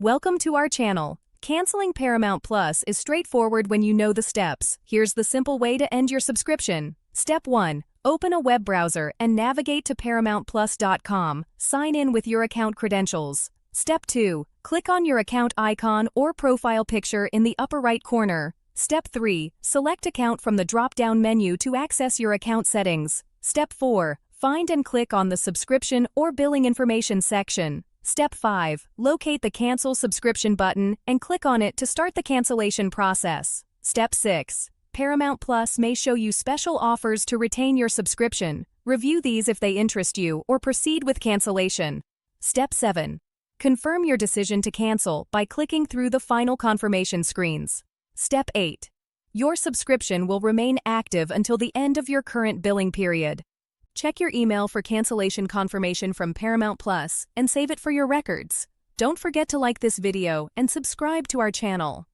Welcome to our channel. Canceling Paramount Plus is straightforward when you know the steps. Here's the simple way to end your subscription. Step 1. Open a web browser and navigate to ParamountPlus.com. Sign in with your account credentials. Step 2. Click on your account icon or profile picture in the upper right corner. Step 3. Select Account from the drop-down menu to access your account settings. Step 4. Find and click on the subscription or billing information section. Step 5. Locate the Cancel Subscription button and click on it to start the cancellation process. Step 6. Paramount Plus may show you special offers to retain your subscription. Review these if they interest you or proceed with cancellation. Step 7. Confirm your decision to cancel by clicking through the final confirmation screens. Step 8. Your subscription will remain active until the end of your current billing period. Check your email for cancellation confirmation from Paramount Plus and save it for your records. Don't forget to like this video and subscribe to our channel.